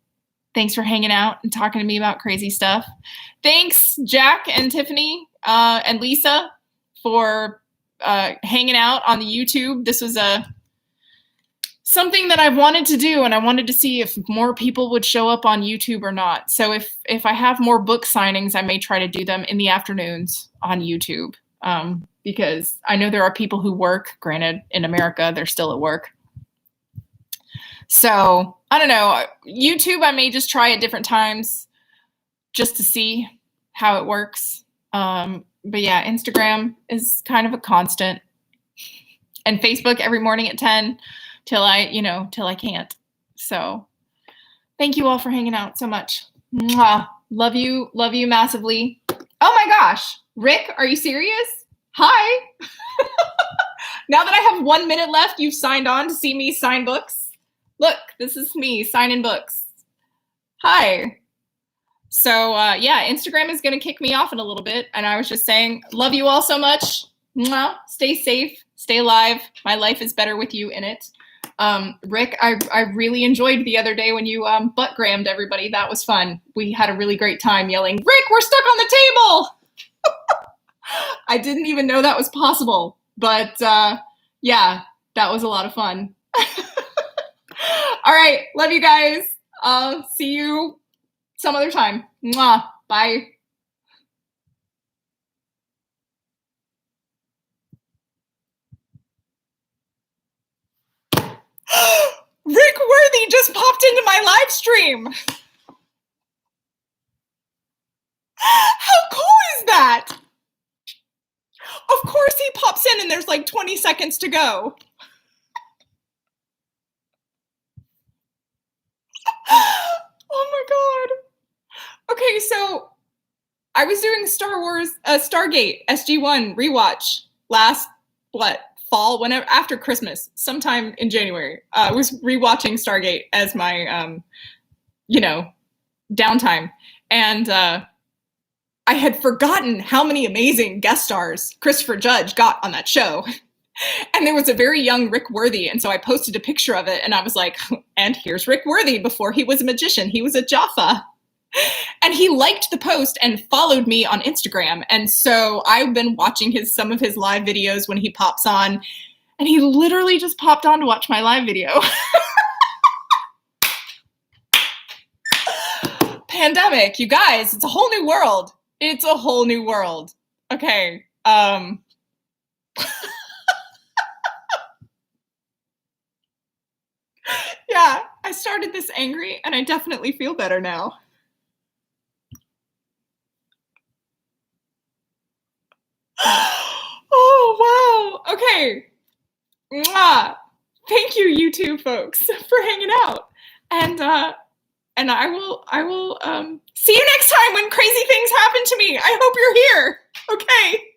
Thanks for hanging out and talking to me about crazy stuff. Thanks, Jack and Tiffany and Lisa, for hanging out on the YouTube. This was something that I've wanted to do, and I wanted to see if more people would show up on YouTube or not. So if I have more book signings, I may try to do them in the afternoons on YouTube, because I know there are people who work. Granted, in America, they're still at work. So I don't know. YouTube, I may just try at different times just to see how it works. But yeah, Instagram is kind of a constant, and Facebook every morning at 10 till I can't. So thank you all for hanging out so much. Mwah. Love you massively. Oh my gosh, Rick, are you serious? Hi. Now that I have 1 minute left, you've signed on to see me sign books. Look, this is me signing books. Hi. So yeah, Instagram is going to kick me off in a little bit. And I was just saying, love you all so much. Mwah. Stay safe. Stay alive. My life is better with you in it. Rick, I really enjoyed the other day when you butt-grammed everybody. That was fun. We had a really great time yelling, Rick, we're stuck on the table. I didn't even know that was possible. But yeah, that was a lot of fun. All right. Love you guys. See you some other time. Mwah. Bye. Rick Worthy just popped into my live stream. How cool is that? Of course he pops in and there's like 20 seconds to go. Oh my God. Okay, so I was doing Stargate SG-1 rewatch last, fall, whenever, after Christmas, sometime in January. I was rewatching Stargate as my, downtime. And I had forgotten how many amazing guest stars Christopher Judge got on that show. And there was a very young Rick Worthy. And so I posted a picture of it and I was like, and here's Rick Worthy before he was a magician. He was a Jaffa. And he liked the post and followed me on Instagram. And so I've been watching some of his live videos when he pops on. And he literally just popped on to watch my live video. Pandemic, you guys, it's a whole new world. It's a whole new world. Okay. Yeah, I started this angry and I definitely feel better now. Oh, wow. Okay. Mwah. Thank you, YouTube folks, for hanging out. And I will see you next time when crazy things happen to me. I hope you're here. Okay.